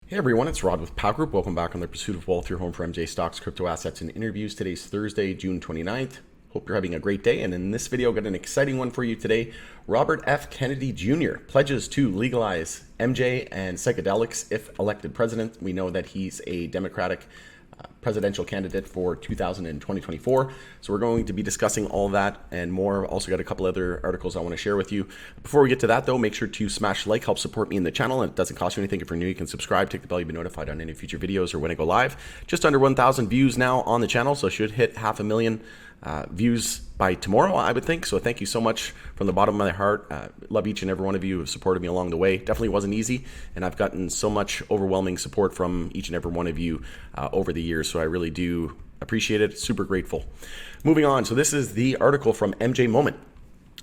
Hey everyone, it's Rod with Pow Group. Welcome back on the Pursuit of Wealth, your home for MJ Stocks, Crypto Assets, and Interviews. Today's Thursday, June 29th. Hope you're having a great day. And in this video, I've got an exciting one for you today. Robert F. Kennedy Jr. pledges to legalize MJ and psychedelics if elected president. We know that he's a Democratic presidential candidate for 2024. So we're going to be discussing all that and more. Also got a couple other articles I want to share with you. Before we get to that though, make sure to smash like, help support me in the channel, and it doesn't cost you anything. If you're new, you can subscribe, tick the bell, you'll be notified on any future videos or when I go live. Just under 1,000 views now on the channel, so should hit 500,000 views by tomorrow, I would think. So thank you so much from the bottom of my heart. Love each and every one of you who have supported me along the way. Definitely wasn't easy, and I've gotten so much overwhelming support from each and every one of you over the years. So I really do appreciate it. Super grateful. Moving on. So this is the article from MJ Moment.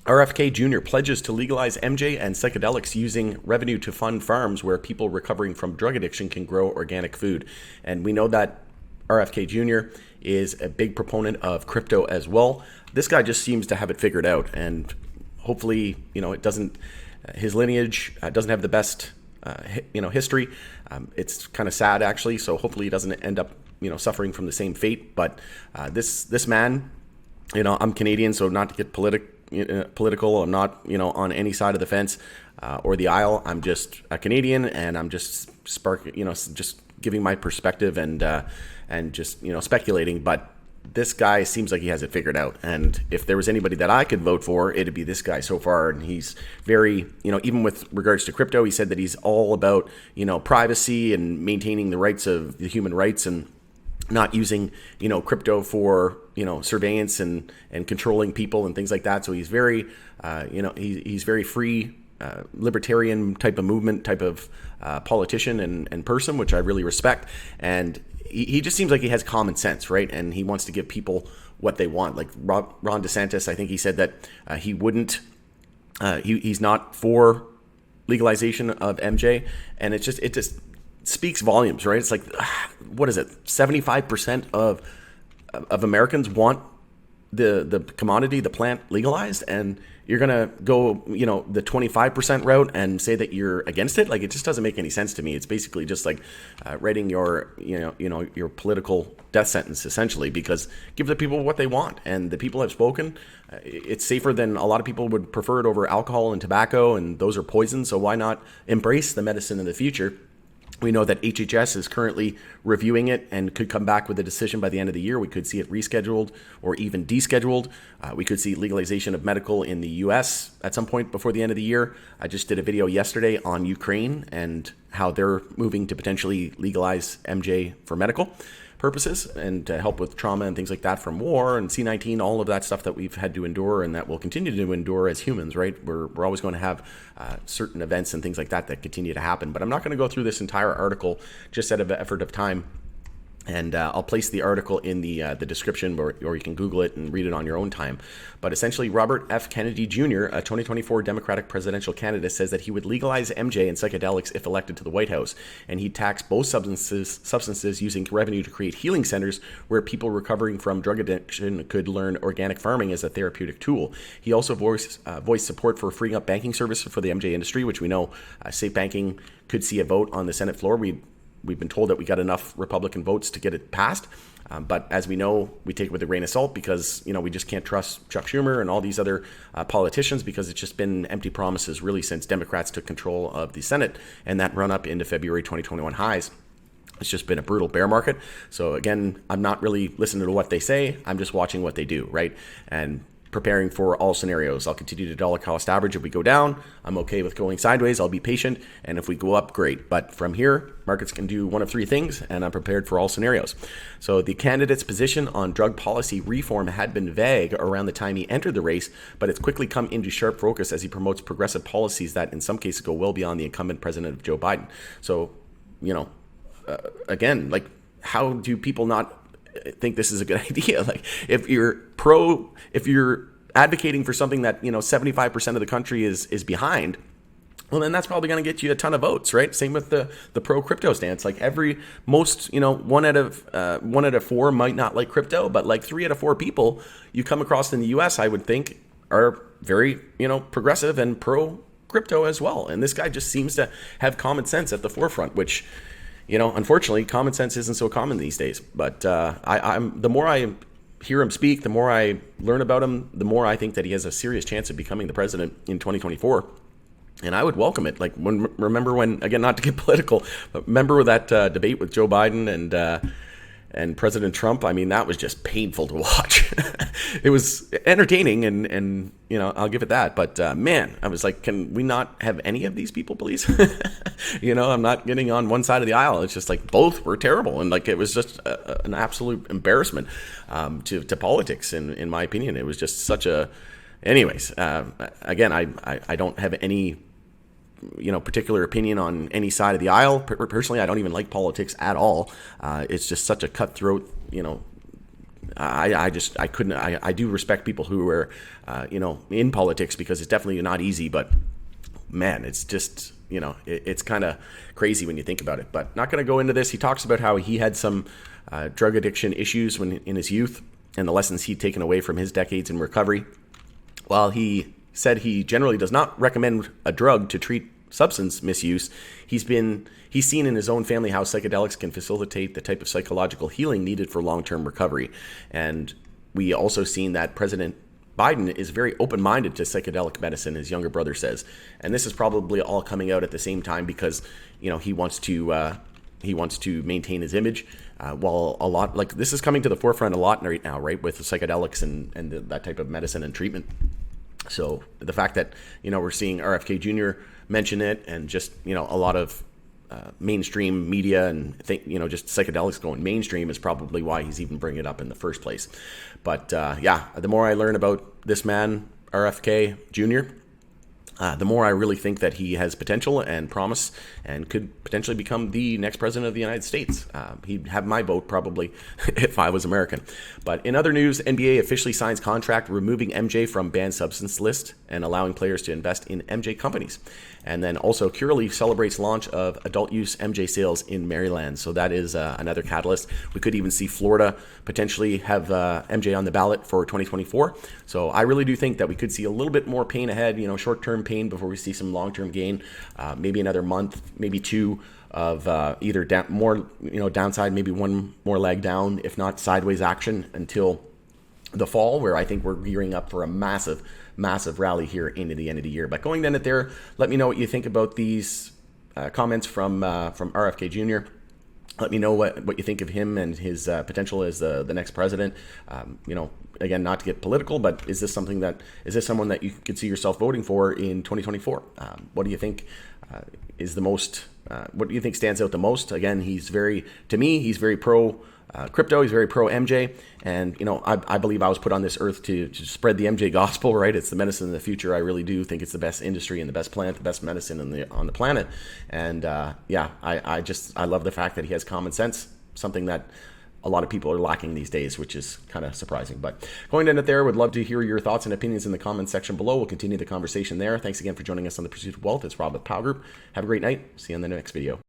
RFK Jr. pledges to legalize MJ and psychedelics using revenue to fund farms where people recovering from drug addiction can grow organic food. And we know that RFK Jr. is a big proponent of crypto as well. This guy just seems to have it figured out, and hopefully, it doesn't. His lineage doesn't have the best, history. It's kind of sad actually. So hopefully, he doesn't end up, suffering from the same fate. But this man, I'm Canadian, so not to get political. I'm not, on any side of the fence or the aisle. I'm just a Canadian, and I'm just just giving my perspective and just speculating. But this guy seems like he has it figured out, and if there was anybody that I could vote for, it'd be this guy so far. And he's very, even with regards to crypto, he said that he's all about privacy and maintaining the rights of the human rights, and not using crypto for surveillance and controlling people and things like that. So he's very he's very free, libertarian type of movement, type of politician and person, which I really respect. And he just seems like he has common sense, right? And he wants to give people what they want. Like Ron DeSantis, I think he said that he wouldn't, he's not for legalization of MJ. And it just speaks volumes, right? It's like, what is it? 75% of Americans want the commodity, the plant legalized, and you're gonna go, the 25% route and say that you're against it. Like, it just doesn't make any sense to me. It's basically just like writing your, your political death sentence, essentially, because give the people what they want, and the people have spoken. It's safer than a lot of people would prefer it over alcohol and tobacco, and those are poison. So why not embrace the medicine in the future? We know that HHS is currently reviewing it and could come back with a decision by the end of the year. We could see it rescheduled or even descheduled. We could see legalization of medical in the US at some point before the end of the year. I just did a video yesterday on Ukraine and how they're moving to potentially legalize MJ for medical purposes and to help with trauma and things like that from war and C-19, all of that stuff that we've had to endure and that we'll continue to endure as humans, right? We're always going to have certain events and things like that continue to happen. But I'm not going to go through this entire article just out of effort of time. And I'll place the article in the description, or you can Google it and read it on your own time. But essentially, Robert F. Kennedy Jr., a 2024 Democratic presidential candidate, says that he would legalize MJ and psychedelics if elected to the White House. And he'd tax both substances using revenue to create healing centers where people recovering from drug addiction could learn organic farming as a therapeutic tool. He also voiced support for freeing up banking services for the MJ industry, which we know safe banking could see a vote on the Senate floor. We've been told that we got enough Republican votes to get it passed. But as we know, we take it with a grain of salt because, we just can't trust Chuck Schumer and all these other politicians, because it's just been empty promises really since Democrats took control of the Senate and that run up into February 2021 highs. It's just been a brutal bear market. So again, I'm not really listening to what they say. I'm just watching what they do, right? And preparing for all scenarios. I'll continue to dollar cost average. If we go down, I'm okay with going sideways. I'll be patient. And if we go up, great. But from here, markets can do one of three things, and I'm prepared for all scenarios. So the candidate's position on drug policy reform had been vague around the time he entered the race, but it's quickly come into sharp focus as he promotes progressive policies that in some cases go well beyond the incumbent president, Joe Biden. So, again, like, how do people not think this is a good idea? Like, if you're advocating for something that 75% of the country is behind, well, then that's probably going to get you a ton of votes, right? Same with the pro crypto stance. Like, most one out of four might not like crypto, but like 3 out of 4 people you come across in the US, I would think, are very progressive and pro crypto as well. And this guy just seems to have common sense at the forefront, which unfortunately, common sense isn't so common these days. But I'm the more I hear him speak, the more I learn about him, the more I think that he has a serious chance of becoming the president in 2024. And I would welcome it. Like, remember when, again, not to get political, but remember that debate with Joe Biden and President Trump? I mean, that was just painful to watch. It was entertaining, and I'll give it that. But man, I was like, can we not have any of these people, please? I'm not getting on one side of the aisle. It's just like both were terrible, and like it was just an absolute embarrassment to politics. In my opinion, it was just such a. Anyways, again, I don't have any particular opinion on any side of the aisle. Personally, I don't even like politics at all. It's just such a cutthroat, I do respect people who are, in politics, because it's definitely not easy, but man, it's just, it's kind of crazy when you think about it, but not going to go into this. He talks about how he had some drug addiction issues when in his youth and the lessons he'd taken away from his decades in recovery. While he said he generally does not recommend a drug to treat substance misuse, he's seen in his own family how psychedelics can facilitate the type of psychological healing needed for long-term recovery. And we also seen that President Biden is very open-minded to psychedelic medicine, his younger brother says. And this is probably all coming out at the same time because, he wants to maintain his image. While a lot, like this is coming to the forefront a lot right now, right, with psychedelics and that type of medicine and treatment. So the fact that, we're seeing RFK Jr. mention it, and just, a lot of mainstream media and just psychedelics going mainstream is probably why he's even bringing it up in the first place. But the more I learn about this man, RFK Jr., the more I really think that he has potential and promise and could potentially become the next president of the United States. He'd have my vote probably if I was American. But in other news, NBA officially signs contract removing MJ from banned substance list and allowing players to invest in MJ companies. And then also Curaleaf celebrates launch of adult use MJ sales in Maryland. So that is another catalyst. We could even see Florida potentially have MJ on the ballot for 2024. So I really do think that we could see a little bit more pain ahead, short-term pain before we see some long-term gain, maybe another month, maybe two of either more, downside, maybe one more leg down, if not sideways action until the fall, where I think we're gearing up for a massive rally here into the end of the year. But going then at there, let me know what you think about these comments from RFK Jr. Let me know what you think of him and his potential as the next president. Again, not to get political, but is this someone that you could see yourself voting for in 2024? What do you think is the most? What do you think stands out the most? Again, he's very pro crypto. He's very pro MJ, and I believe I was put on this earth to spread the MJ gospel. Right, it's the medicine of the future. I really do think it's the best industry and the best plant, the best medicine on the planet. And I love the fact that he has common sense, something that a lot of people are lacking these days, which is kind of surprising. But going to end it there, would love to hear your thoughts and opinions in the comments section below. We'll continue the conversation there. Thanks again for joining us on The Pursuit of Wealth. It's Rob with Powell Group. Have a great night. See you in the next video.